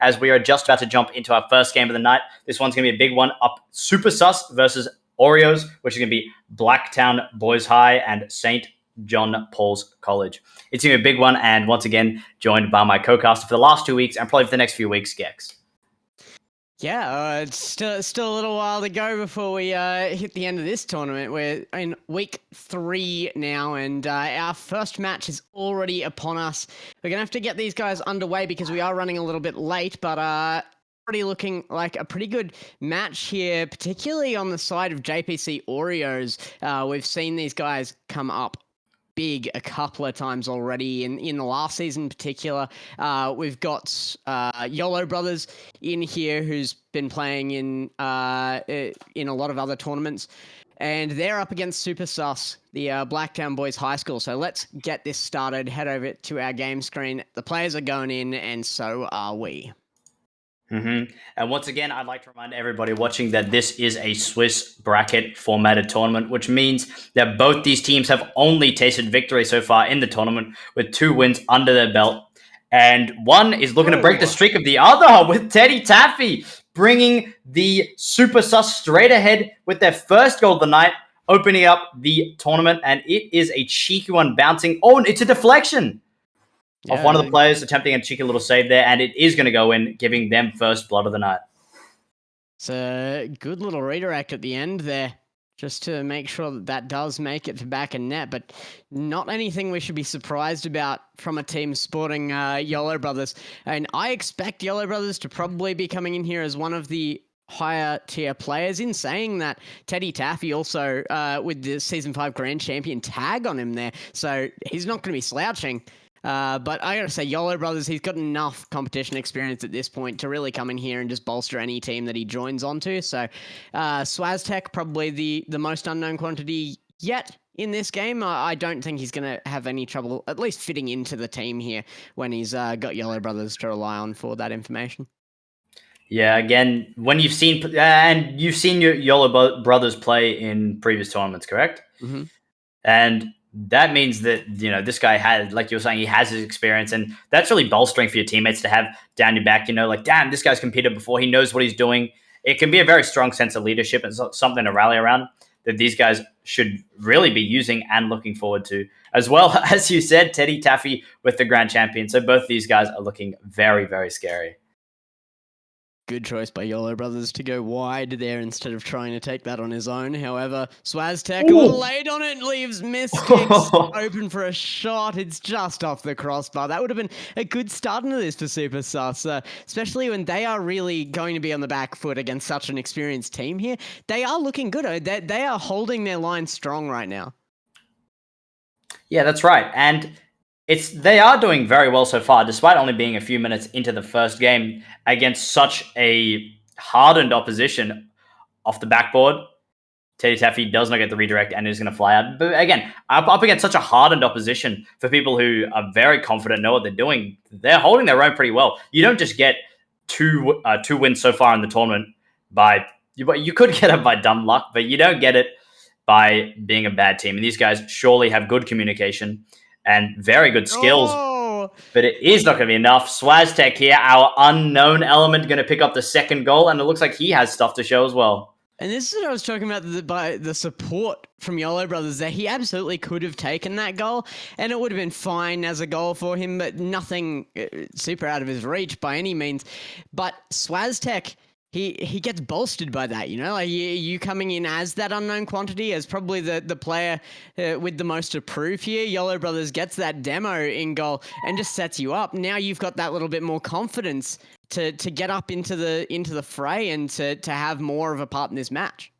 as we are just about to jump into our first game of the night. This one's going to be a big one up Super Sus versus Oreos, which is going to be Blacktown Boys High and St. John Paul's College. It's going to be a big one, and once again, joined by my co-caster for the last 2 weeks and probably for the next few weeks, Gex. Yeah, it's still a little while to go before we hit the end of this tournament. We're in week 3 now, and our first match is already upon us. We're going to have to get these guys underway because we are running a little bit late, but already looking like a pretty good match here, particularly on the side of JPC Oreos. We've seen these guys come up big a couple of times already in the last season in particular. We've got YOLO Brothers in here who's been playing in a lot of other tournaments, and they're up against Super Sus, the Blacktown Boys High School. So let's get this started. Head over to our game screen. The players are going in, and so are we. And once again, I'd like to remind everybody watching that this is a Swiss bracket formatted tournament, which means that both these teams have only tasted victory so far in the tournament with 2 wins under their belt. And one is looking to break the streak of the other with Teddy Taffy bringing the Super Sus straight ahead with their first goal of the night, opening up the tournament. And it is a cheeky one bouncing. Oh, it's a deflection. Of one of the players attempting a cheeky little save there, and it is going to go in, giving them first blood of the night. It's a good little redirect at the end there, just to make sure that does make it to back and net, but not anything we should be surprised about from a team sporting YOLO Brothers. And I expect YOLO Brothers to probably be coming in here as one of the higher tier players. In saying that, Teddy Taffy also with the Season 5 Grand Champion tag on him there, so he's not going to be slouching. But I gotta say, YOLO Brothers, he's got enough competition experience at this point to really come in here and just bolster any team that he joins onto. So, Swaztech, probably the most unknown quantity yet in this game. I don't think he's gonna have any trouble, at least fitting into the team here when he's got YOLO Brothers to rely on for that information. Yeah, again, when you've seen your YOLO Brothers play in previous tournaments, correct? Mm-hmm. And that means that, this guy has, like you were saying, he has his experience, and that's really bolstering for your teammates to have down your back, like, damn, this guy's competed before. He knows what he's doing. It can be a very strong sense of leadership and something to rally around that these guys should really be using and looking forward to. As well, as you said, Teddy Taffy with the Grand Champion. So both these guys are looking very, very scary. Good choice by YOLO Brothers to go wide there instead of trying to take that on his own. However, Swaztech a little late on it, leaves Mistakes open for a shot. It's just off the crossbar. That would have been a good start into this for Super Sus, especially when they are really going to be on the back foot against such an experienced team here. They are looking good. They are holding their line strong right now. Yeah, that's right. And they are doing very well so far, despite only being a few minutes into the first game against such a hardened opposition off the backboard. Teddy Taffy does not get the redirect and is going to fly out. But again, up against such a hardened opposition for people who are very confident, know what they're doing, they're holding their own pretty well. You don't just get two wins so far in the tournament you could get it by dumb luck, but you don't get it by being a bad team. And these guys surely have good communication and very good skills, but it is not going to be enough. Swaztech here, our unknown element, going to pick up the second goal, and it looks like he has stuff to show as well. And this is what I was talking about by the support from YOLO Brothers there. He absolutely could have taken that goal, and it would have been fine as a goal for him, but nothing super out of his reach by any means. But Swaztech, he gets bolstered by that, like you coming in as that unknown quantity, as probably the player with the most to prove here. YOLO Brothers gets that demo in goal and just sets you up. Now you've got that little bit more confidence to get up into the fray and to have more of a part in this match.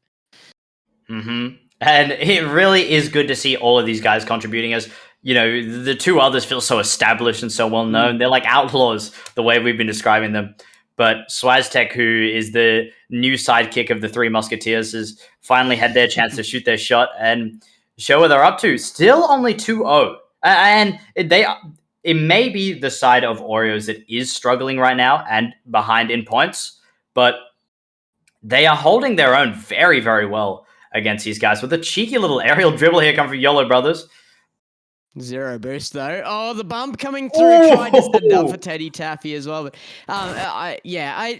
And it really is good to see all of these guys contributing, as the 2 others feel so established and so well known. They're like outlaws the way we've been describing them. But Swaztech, who is the new sidekick of the 3 Musketeers, has finally had their chance to shoot their shot and show what they're up to. Still only 2-0. And it may be the side of Oreos that is struggling right now and behind in points, but they are holding their own very, very well against these guys with a cheeky little aerial dribble here coming from YOLO Brothers. Zero boost though. Oh, the bump coming through. Tried to set it up for Oh! Teddy Taffy as well. But I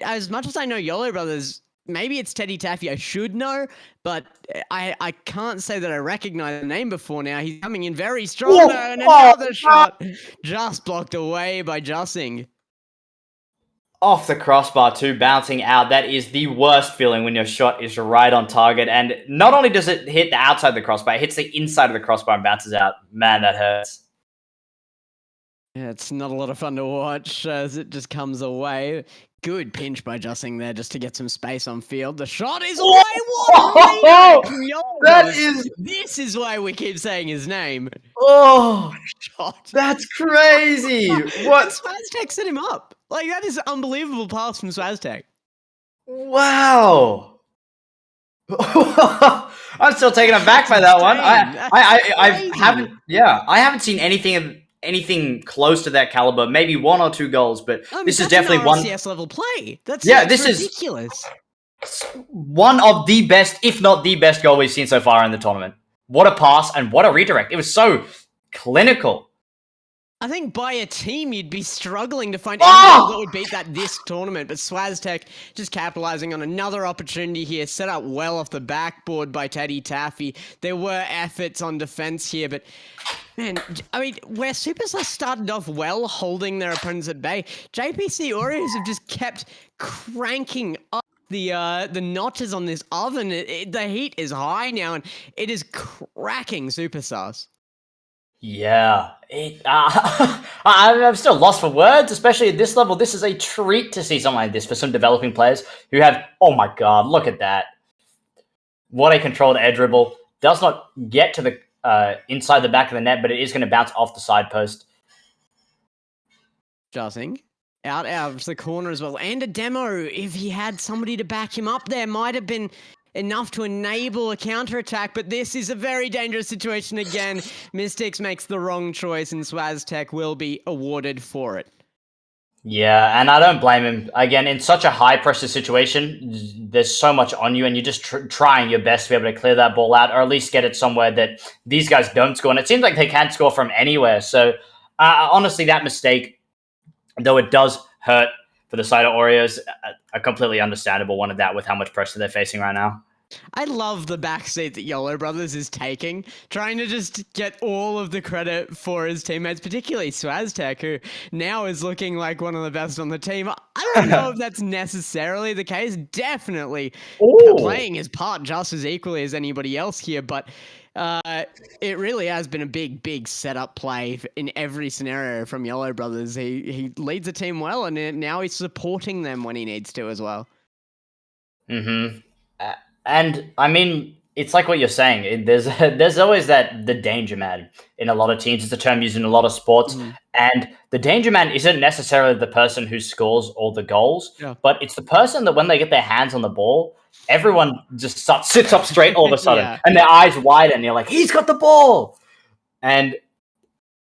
as much as I know YOLO Brothers, maybe it's Teddy Taffy I should know, but I can't say that I recognize the name before now. He's coming in very strong though, and another shot just blocked away by Jussing. Off the crossbar too, bouncing out. That is the worst feeling when your shot is right on target. And not only does it hit the outside of the crossbar, it hits the inside of the crossbar and bounces out. Man, that hurts. Yeah, it's not a lot of fun to watch as it just comes away. Good pinch by Jussing there just to get some space on field. The shot is away. What a redirect from YOLO Brothers. This is why we keep saying his name. Oh, Shot. that's crazy. What? Swaztech set him up. Like, that is an unbelievable pass from Swaztech. Wow. I'm still taken aback by that one. I haven't seen anything close to that caliber. Maybe 1 or 2 goals, but this is definitely one RCS level play. That's ridiculous. One of the best, if not the best goal we've seen so far in the tournament. What a pass and what a redirect. It was so clinical. I think by a team, you'd be struggling to find anyone that would beat that this tournament. But Swaztech just capitalizing on another opportunity here, set up well off the backboard by Teddy Taffy. There were efforts on defense here, but man, I mean, where Superstars started off well, holding their opponents at bay, JPC Oreos have just kept cranking up the notches on this oven. The heat is high now, and it is cracking Superstars. Yeah, I'm still lost for words, especially at this level. This is a treat to see something like this for some developing players who have, oh my god, look at that. What a controlled air dribble. Does not get to the inside the back of the net, but it is going to bounce off the side post. Jussing. Out of the corner as well. And a demo, if he had somebody to back him up there, might have been enough to enable a counterattack, but this is a very dangerous situation again. Mystics makes the wrong choice, and Swaztech will be awarded for it. Yeah, and I don't blame him. Again, in such a high-pressure situation, there's so much on you, and you're just trying your best to be able to clear that ball out, or at least get it somewhere that these guys don't score. And it seems like they can't score from anywhere. So, honestly, that mistake, though it does hurt for the side of Oreos, a completely understandable one of that with how much pressure they're facing right now. I love the backseat that YOLO Brothers is taking, trying to just get all of the credit for his teammates, particularly Swaztech, who now is looking like one of the best on the team. I don't know if that's necessarily the case. Definitely playing his part just as equally as anybody else here, but it really has been a big setup play in every scenario from YOLO Brothers. He leads the team well, and now he's supporting them when he needs to as well. Mm-hmm. And I mean, it's like what you're saying. There's always the danger man in a lot of teams. It's a term used in a lot of sports. Mm-hmm. And the danger man isn't necessarily the person who scores all the goals, but it's the person that when they get their hands on the ball, everyone just sits up straight all of a sudden, and their eyes widen. And you're like, he's got the ball. And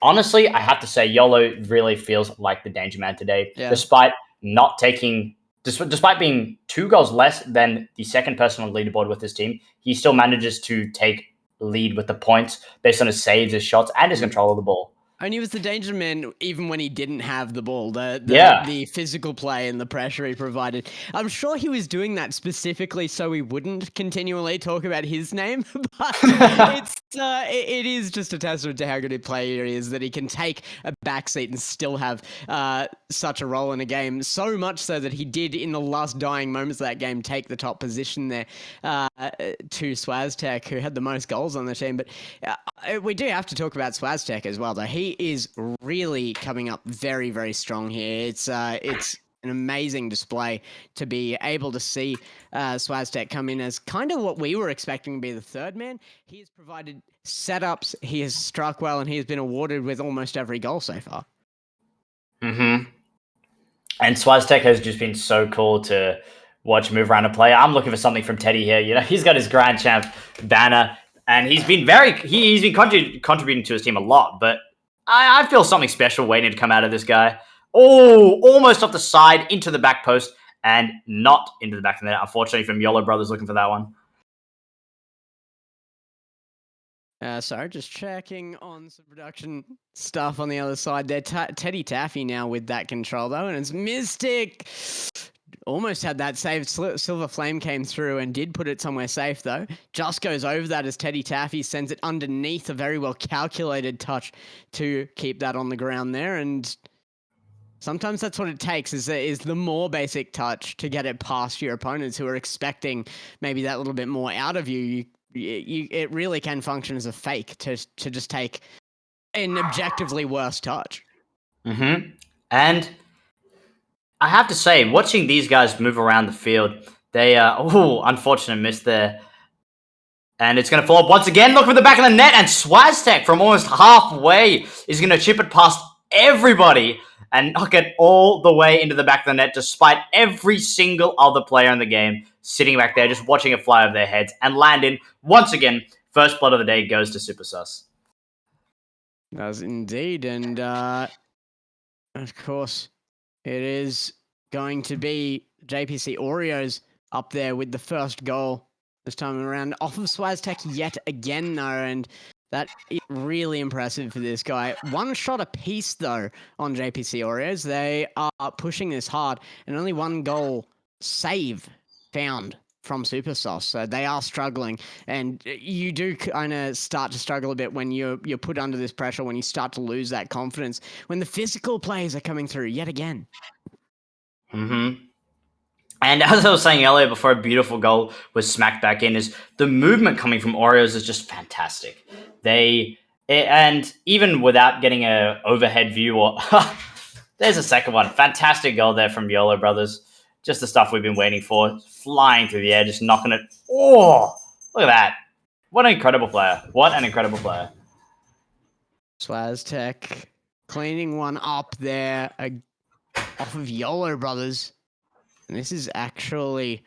honestly, I have to say, YOLO really feels like the danger man today, despite not taking. Despite being 2 goals less than the second person on the leaderboard with his team, he still manages to take lead with the points based on his saves, his shots, and his control of the ball. And he was the danger man even when he didn't have the ball. The physical play and the pressure he provided. I'm sure he was doing that specifically so we wouldn't continually talk about his name, but it is just a testament to how good a player he is that he can take a backseat and still have such a role in a game. So much so that he did, in the last dying moments of that game, take the top position there to Swaztech, who had the most goals on the team. But we do have to talk about Swaztech as well, though. He is really coming up very, very strong here. It's an amazing display to be able to see Swaztech come in as kind of what we were expecting to be the third man. He has provided setups, he has struck well, and he has been awarded with almost every goal so far. Mm-hmm. And Swaztech has just been so cool to watch move around and play. I'm looking for something from Teddy here. You know, he's got his Grand Champ banner, and he's been contributing to his team a lot, but I feel something special waiting to come out of this guy. Oh, almost off the side into the back post and not into the back of the net. Unfortunately, from YOLO Brothers looking for that one. Sorry, just checking on some production stuff on the other side there. Teddy Taffy now with that control, though, and it's Mystic. Almost had that save. Silver Flame came through and did put it somewhere safe, though. Just goes over that as Teddy Taffy sends it underneath a very well calculated touch to keep that on the ground there. And sometimes that's what it takes is the more basic touch to get it past your opponents who are expecting maybe that little bit more out of you. It really can function as a fake to just take an objectively worse touch. Mm-hmm. And I have to say, watching these guys move around the field, they unfortunate miss there. And it's going to fall up once again. Look for the back of the net. And Swaztech from almost halfway is going to chip it past everybody and knock it all the way into the back of the net, despite every single other player in the game sitting back there just watching it fly over their heads and land in. Once again, first blood of the day goes to Super Sus. Does indeed. And of course, it is going to be JPC Oreos up there with the first goal this time around off of Swaztech yet again, though. And that is really impressive for this guy. One shot apiece, though, on JPC Oreos. They are pushing this hard, and only one goal save found from Super Sauce. So they are struggling, and you do kind of start to struggle a bit when you're put under this pressure, when you start to lose that confidence, when the physical plays are coming through yet again. Mm-hmm. And as I was saying earlier, before a beautiful goal was smacked back in, is the movement coming from Oreos is just fantastic. And even without getting a overhead view, or there's a second one, fantastic goal there from YOLO Brothers. Just the stuff we've been waiting for, flying through the air, just knocking it. Oh, look at that! What an incredible player! What an incredible player! Swaztech cleaning one up there off of YOLO Brothers. And this is actually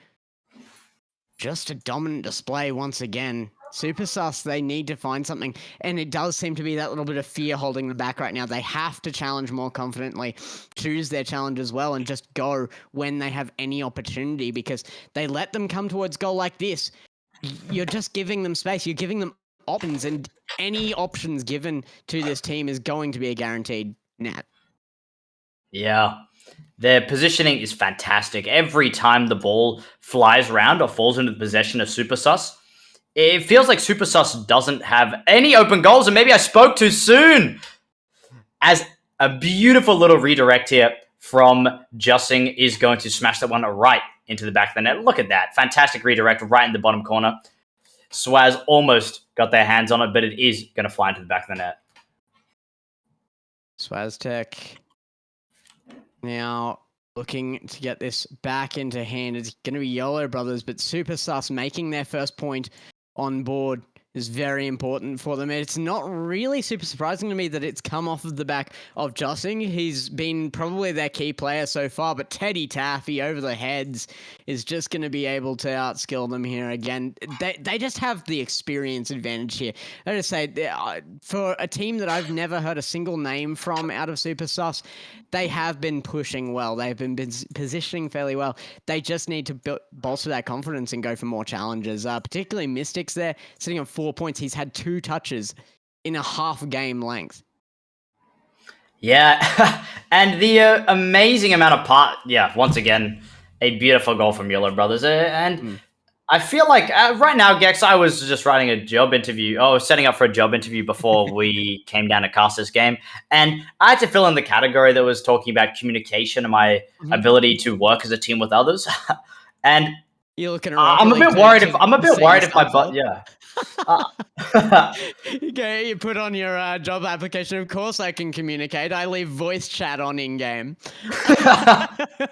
just a dominant display once again. Super Sus, they need to find something. And it does seem to be that little bit of fear holding them back right now. They have to challenge more confidently, choose their challenge as well, and just go when they have any opportunity, because they let them come towards goal like this. You're just giving them space. You're giving them options, and any options given to this team is going to be a guaranteed net. Yeah. Their positioning is fantastic. Every time the ball flies around or falls into the possession of Super Sus, it feels like Super Sus doesn't have any open goals, and maybe I spoke too soon. As a beautiful little redirect here from Jussing is going to smash that one right into the back of the net. Look at that. Fantastic redirect right in the bottom corner. Swaz almost got their hands on it, but it is going to fly into the back of the net. Swaztech now looking to get this back into hand. It's going to be YOLO Brothers, but Super Sus making their first point on board is very important for them. It's not really super surprising to me that it's come off of the back of Jussing. He's been probably their key player so far, but Teddy Taffy over the heads is just going to be able to outskill them here again. They just have the experience advantage here. I just say, for a team that I've never heard a single name from out of Super Sus, they have been pushing well. They've been positioning fairly well. They just need to bolster that confidence and go for more challenges, particularly Mystics there, sitting on 4 points. He's had 2 touches in a half game length. Yeah, and the amazing amount of once again, a beautiful goal from YOLO Brothers. And I feel like right now, Gex, I was just writing a job interview. I was setting up for a job interview before we came down to cast this game. And I had to fill in the category that was talking about communication and my ability to work as a team with others. And you're looking I'm a bit worried if my butt, yeah. Okay, you put on your job application. Of course, I can communicate. I leave voice chat on in game. And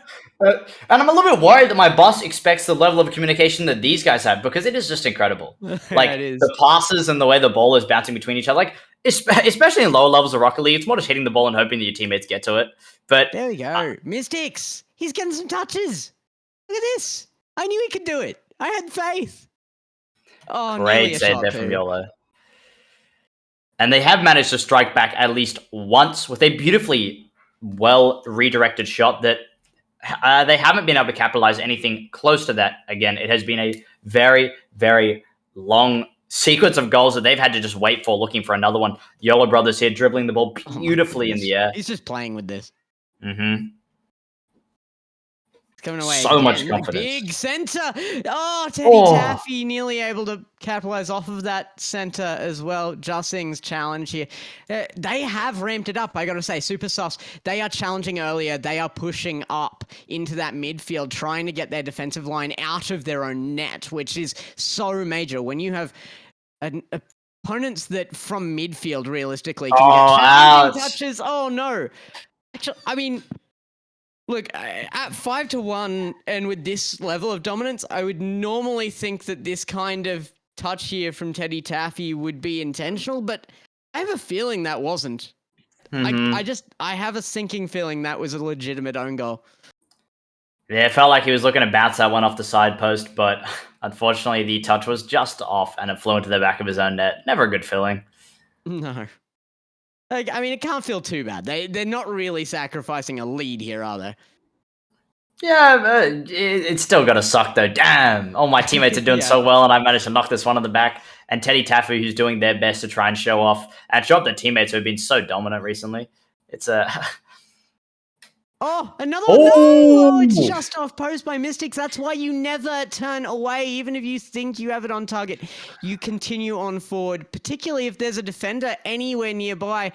I'm a little bit worried that my boss expects the level of communication that these guys have, because it is just incredible. Like the passes and the way the ball is bouncing between each other. Like especially in lower levels of Rocket League, it's more just hitting the ball and hoping that your teammates get to it. But there we go, Mystics. He's getting some touches. Look at this. I knew he could do it. I had faith. Oh, great save there from YOLO. And they have managed to strike back at least once with a beautifully well redirected shot that they haven't been able to capitalize anything close to that. Again, it has been a very, very long sequence of goals that they've had to just wait for, looking for another one. YOLO Brothers here dribbling the ball Oh my beautifully in goodness. the air. He's just playing with this. Mm-hmm. Coming away So much again. confidence. Big center. Oh, Teddy Oh. Taffy nearly able to capitalize off of that center as well. Jusing's challenge here. They have ramped it up, I got to say. Super Sauce, they are challenging earlier. They are pushing up into that midfield, trying to get their defensive line out of their own net, which is so major. When you have opponents that from midfield, realistically, can get challenging touches. Oh, no. Actually, I mean... Look, at 5-1 and with this level of dominance, I would normally think that this kind of touch here from Teddy Taffy would be intentional, but I have a feeling that wasn't. Mm-hmm. I have a sinking feeling that was a legitimate own goal. Yeah, it felt like he was looking to bounce that one off the side post, but unfortunately the touch was just off and it flew into the back of his own net. Never a good feeling. No. Like, I mean, it can't feel too bad. They're not really sacrificing a lead here, are they? Yeah, it's still got to suck though. Damn, all my teammates are doing so well, and I managed to knock this one on the back. And Teddy Taffy, who's doing their best to try and show off and show up their teammates who have been so dominant recently. It's a Oh, another one. No! Oh, it's just off post by Mystics. That's why you never turn away, even if you think you have it on target. You continue on forward, particularly if there's a defender anywhere nearby.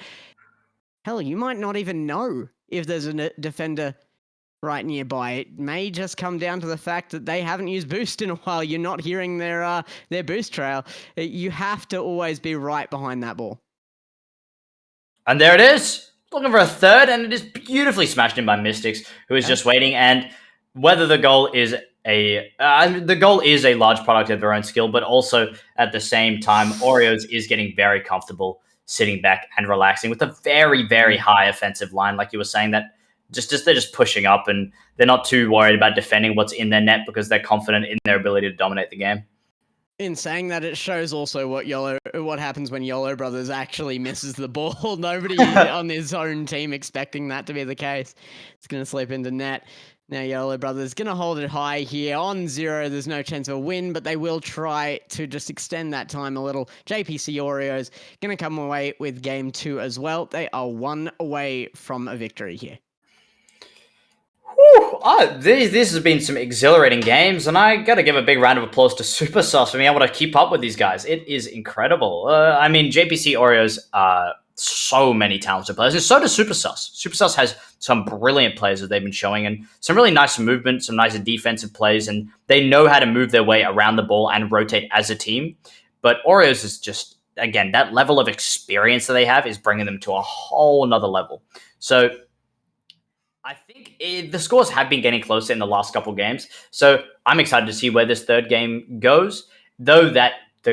Hell, you might not even know if there's a defender right nearby. It may just come down to the fact that they haven't used boost in a while. You're not hearing their boost trail. You have to always be right behind that ball. And there it is. Looking for a third, and it is beautifully smashed in by Mystics, who is just waiting. And whether the goal is a large product of their own skill, but also at the same time, Oreos is getting very comfortable sitting back and relaxing with a very, very high offensive line. Like you were saying, that they're just pushing up and they're not too worried about defending what's in their net because they're confident in their ability to dominate the game. In saying that, it shows also what happens when YOLO Brothers actually misses the ball. Nobody on his own team expecting that to be the case. It's going to slip into net. Now YOLO Brothers going to hold it high here on 0. There's no chance of a win, but they will try to just extend that time a little. JPC Oreos going to come away with game 2 as well. They are 1 away from a victory here. This has been some exhilarating games, and I got to give a big round of applause to Super Sauce for being able to keep up with these guys. It is incredible. I mean, JPC Oreos are so many talented players, and so does Super Sauce. Super Sauce has some brilliant players that they've been showing, and some really nice movement, some nice defensive plays, and they know how to move their way around the ball and rotate as a team. But Oreos is just, again, that level of experience that they have is bringing them to a whole nother level. So I think the scores have been getting closer in the last couple of games, so I'm excited to see where this third game goes. Though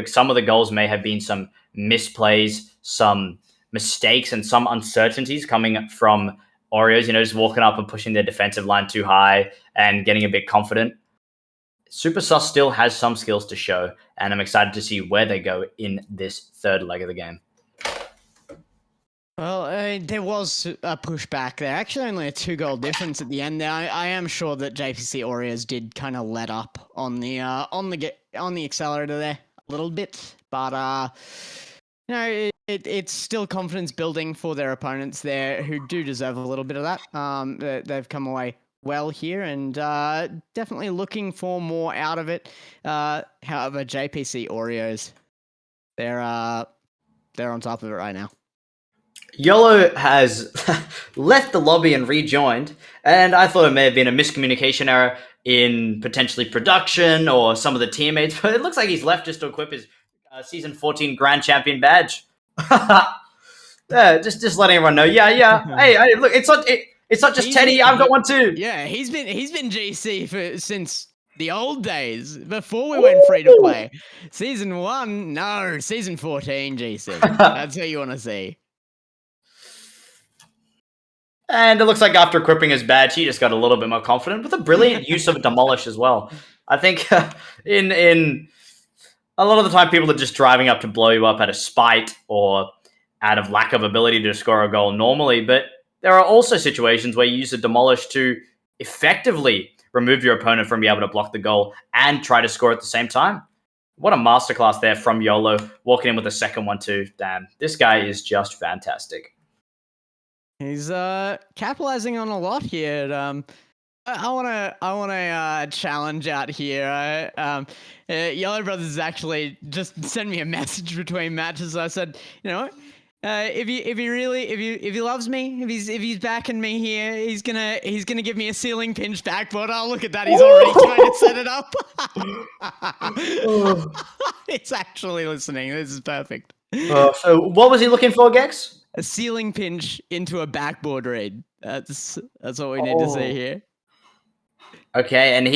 some of the goals may have been some misplays, some mistakes, and some uncertainties coming from Oreos. Just walking up and pushing their defensive line too high and getting a bit confident. Super Sauce still has some skills to show, and I'm excited to see where they go in this third leg of the game. Well, there was a pushback there. Actually, only a 2-goal difference at the end there. I am sure that JPC Oreos did kind of let up on the accelerator there a little bit, but it's still confidence building for their opponents there, who do deserve a little bit of that. They've come away well here, and definitely looking for more out of it. However, JPC Oreos, they're on top of it right now. YOLO has left the lobby and rejoined, and I thought it may have been a miscommunication error in potentially production or some of the teammates, but it looks like he's left just to equip his Season 14 Grand Champion badge. Yeah, just letting everyone know. Yeah. Hey, look, it's not just Teddy. I've got one too. Yeah, he's been GC since the old days, before we went free to play. Season 1, no. Season 14 GC. That's what you want to see. And it looks like after equipping his badge, he just got a little bit more confident with a brilliant use of Demolish as well. I think in a lot of the time, people are just driving up to blow you up out of spite or out of lack of ability to score a goal normally. But there are also situations where you use the Demolish to effectively remove your opponent from being able to block the goal and try to score at the same time. What a masterclass there from YOLO, walking in with the second one too. Damn, this guy is just fantastic. He's capitalizing on a lot here. I want to challenge out here. Yellow Brothers actually just sent me a message between matches. I said, you know, if he loves me, if he's backing me here, he's gonna give me a ceiling pinch backboard. Oh, look at that! He's already trying to set it up. It's actually listening. This is perfect. So what was he looking for, Gex? A ceiling pinch into a backboard read. That's what we need to see here. Okay, and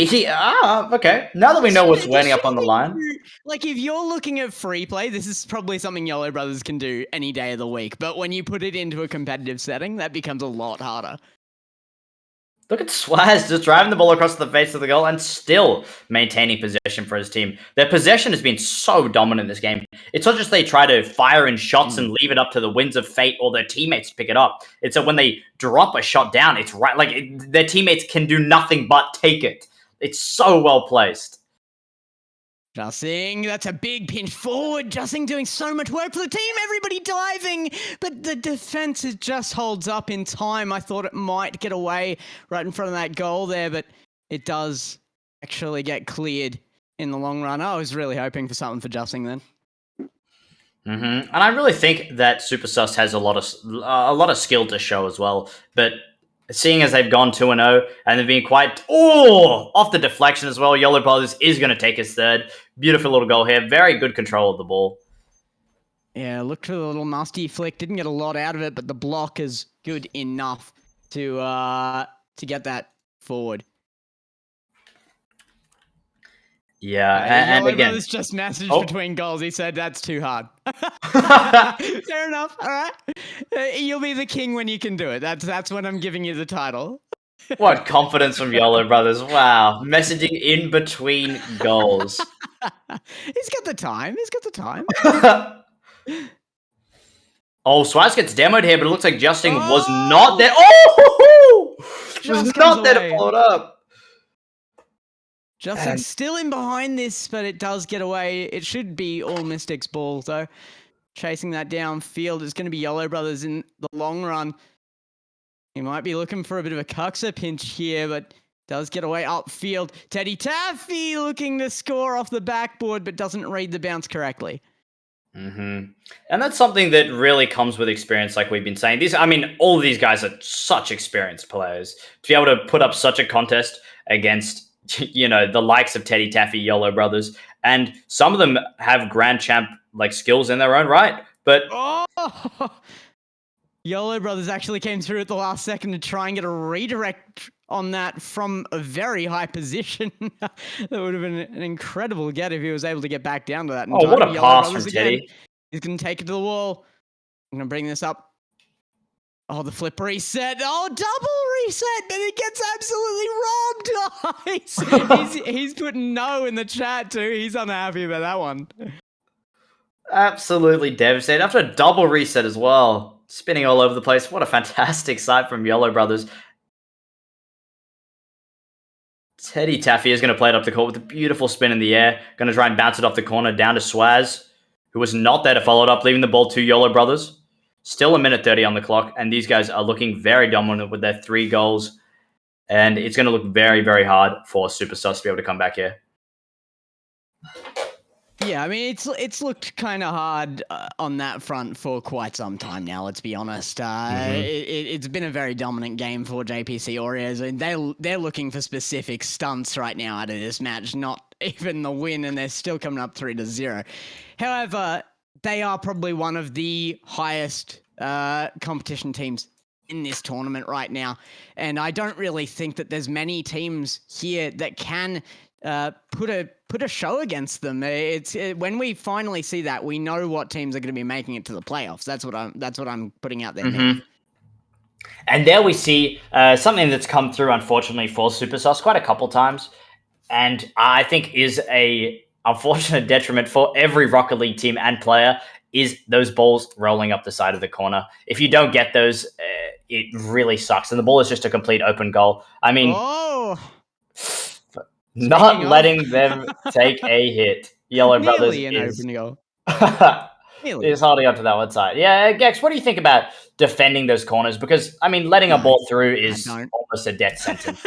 okay. Now that we know what's waiting up on the line. Like, if you're looking at free play, this is probably something Yellow Brothers can do any day of the week. But when you put it into a competitive setting, that becomes a lot harder. Look at Swaz just driving the ball across the face of the goal and still maintaining possession for his team. Their possession has been so dominant this game. It's not just they try to fire in shots and leave it up to the winds of fate or their teammates to pick it up. It's that when they drop a shot down, it's right. Like their teammates can do nothing but take it. It's so well placed. Jussing, that's a big pinch forward. Jussing doing so much work for the team. Everybody diving, but the defense just holds up in time. I thought it might get away right in front of that goal there, but it does actually get cleared in the long run. I was really hoping for something for Jussing then. And I really think that Super Sus has a lot of skill to show as well, but seeing as they've gone 2-0 and they've been quite off the deflection as well, Yellow Brothers is going to take his third. Beautiful little goal here. Very good control of the ball. Yeah, looked for the little nasty flick. Didn't get a lot out of it, but the block is good enough to get that forward. Yeah, and Yellow again, Brothers just messaged between goals. He said that's too hard. Fair enough. All right, you'll be the king when you can do it. That's when I'm giving you the title. What confidence from Yellow Brothers. Wow. Messaging in between goals. He's got the time. Swaz gets demoed here, but it looks like Justin was not there. Oh! Was not there to follow it up. Justin's still in behind this, but it does get away. It should be all Mystics' ball, though. Chasing that downfield. It's going to be Yellow Brothers in the long run. He might be looking for a bit of a Cuxer pinch here, but does get away upfield. Teddy Taffy looking to score off the backboard, but doesn't read the bounce correctly. And that's something that really comes with experience, like we've been saying. All of these guys are such experienced players. To be able to put up such a contest against, the likes of Teddy Taffy, Yellow Brothers, and some of them have Grand Champ skills in their own right. But Yellow Brothers actually came through at the last second to try and get a redirect on that from a very high position. That would have been an incredible get if he was able to get back down to that. What a pass from Teddy. He's going to take it to the wall. I'm going to bring this up. Oh, the flip reset. Oh, double reset, but it gets absolutely robbed. He's putting no in the chat too. He's unhappy about that one. Absolutely devastated. After a double reset as well. Spinning all over the place. What a fantastic sight from Yellow Brothers. Teddy Taffy is going to play it up the court with a beautiful spin in the air. Going to try and bounce it off the corner down to Swaz, who was not there to follow it up, leaving the ball to Yellow Brothers. Still a minute 30 on the clock, and these guys are looking very dominant with their 3 goals. And it's going to look very, very hard for Super Sus to be able to come back here. Yeah, it's looked kind of hard on that front for quite some time now, let's be honest. It's been a very dominant game for JPC Oreos, and they're looking for specific stunts right now out of this match, not even the win, and they're still coming up 3-0. However, they are probably one of the highest competition teams in this tournament right now, and I don't really think that there's many teams here that can put a show against them. When we finally see that, we know what teams are going to be making it to the playoffs. That's what I'm putting out there now. And there we see something that's come through, unfortunately, for Super Sus quite a couple times, and I think is a unfortunate detriment for every Rocket League team and player, is those balls rolling up the side of the corner. If you don't get those, it really sucks. And the ball is just a complete open goal. Not letting them take a hit. Yellow Brothers Nearly an is open goal. is Nearly. holding up to that one side. Yeah, Gex, what do you think about defending those corners? Because I mean, letting a No, ball through I is don't. almost a death sentence.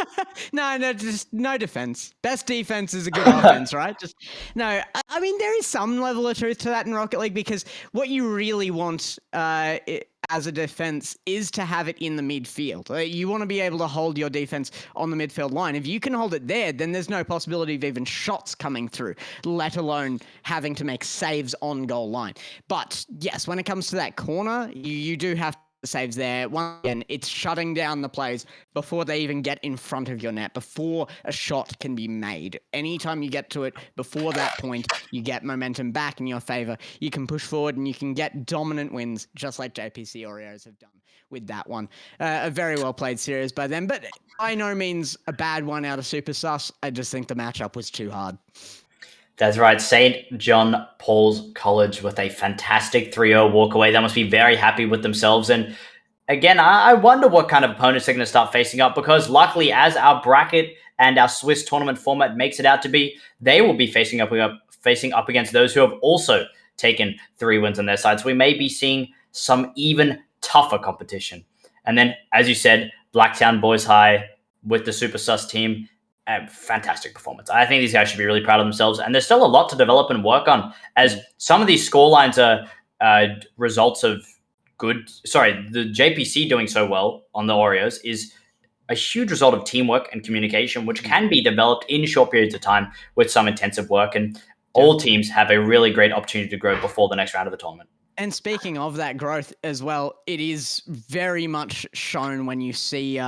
No, just no defense. Best defense is a good offense, right? Just no. I mean, there is some level of truth to that in Rocket League because what you really want as a defense is to have it in the midfield. You want to be able to hold your defense on the midfield line. If you can hold it there, then there's no possibility of even shots coming through, let alone having to make saves on goal line. But yes, when it comes to that corner, you do have saves there. Once again, it's shutting down the plays before they even get in front of your net, before a shot can be made. Anytime you get to it before that point, you get momentum back in your favor. You can push forward and you can get dominant wins, just like JPC Oreos have done with that one. A very well played series by them, but by no means a bad one out of Super Sus. I just think the matchup was too hard. That's right. St. John Paul's College with a fantastic 3-0 walkaway. They must be very happy with themselves. And again, I wonder what kind of opponents they're going to start facing up because luckily, as our bracket and our Swiss tournament format makes it out to be, they will be facing up against those who have also taken 3 wins on their side. So we may be seeing some even tougher competition. And then, as you said, Blacktown Boys High with the Super Sus team, fantastic performance. I think these guys should be really proud of themselves, and there's still a lot to develop and work on. As some of these score lines are results of good. Sorry, the JPC doing so well on the Oreos is a huge result of teamwork and communication, which can be developed in short periods of time with some intensive work. And all teams have a really great opportunity to grow before the next round of the tournament. And speaking of that growth as well, it is very much shown when you see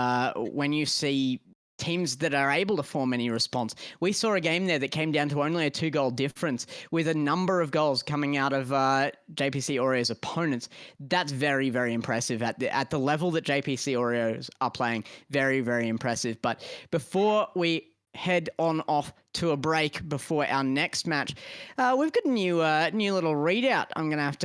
teams that are able to form any response. We saw a game there that came down to only a 2-goal difference with a number of goals coming out of JPC Oreos opponents. That's very, very impressive at the level that JPC Oreos are playing. Very, very impressive. But before we head on off to a break before our next match, we've got a new little readout I'm gonna have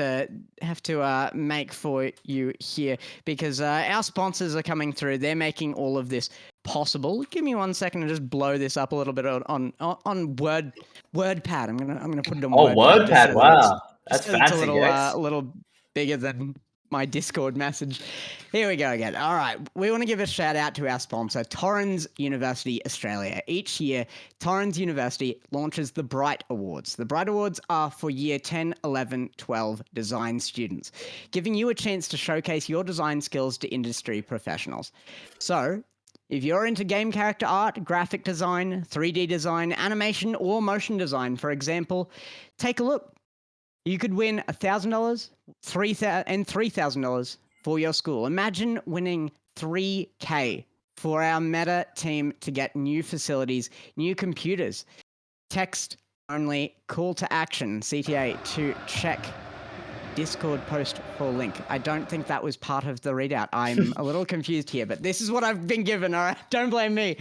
to make for you here because our sponsors are coming through. They're making all of this possible. Give me 1 second to just blow this up a little bit on WordPad. I'm gonna put it on WordPad. WordPad, wow, that's Just so it's a fancy, Gex. little bigger than my Discord message. Here we go again. All right. We want to give a shout out to our sponsor, Torrens University Australia. Each year, Torrens University launches the Bright Awards. The Bright Awards are for year 10, 11, 12 design students, giving you a chance to showcase your design skills to industry professionals. So, if you're into game character art, graphic design, 3D design, animation, or motion design, for example, take a look. You could win $1,000, $3,000 for your school. Imagine winning $3K for our meta team to get new facilities, new computers. Text only call to action, CTA, to check Discord post for link. I don't think that was part of the readout. I'm a little confused here, but this is what I've been given, all right? Don't blame me.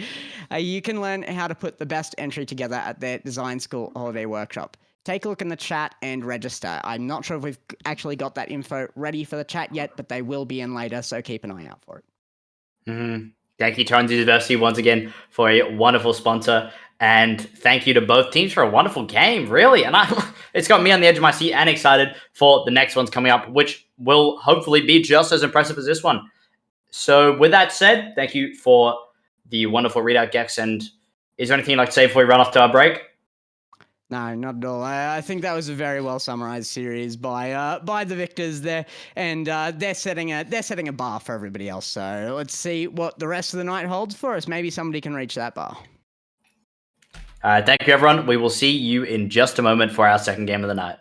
You can learn how to put the best entry together at their design school holiday workshop. Take a look in the chat and register. I'm not sure if we've actually got that info ready for the chat yet, but they will be in later, so keep an eye out for it. Mm-hmm. Thank you, Torrens University, once again for a wonderful sponsor. And thank you to both teams for a wonderful game, really. And it's got me on the edge of my seat and excited for the next ones coming up, which will hopefully be just as impressive as this one. So with that said, thank you for the wonderful readout, Gex. And is there anything you'd like to say before we run off to our break? No, not at all. I think that was a very well summarized series by the victors there, and they're setting a bar for everybody else. So let's see what the rest of the night holds for us. Maybe somebody can reach that bar. Thank you, everyone. We will see you in just a moment for our second game of the night.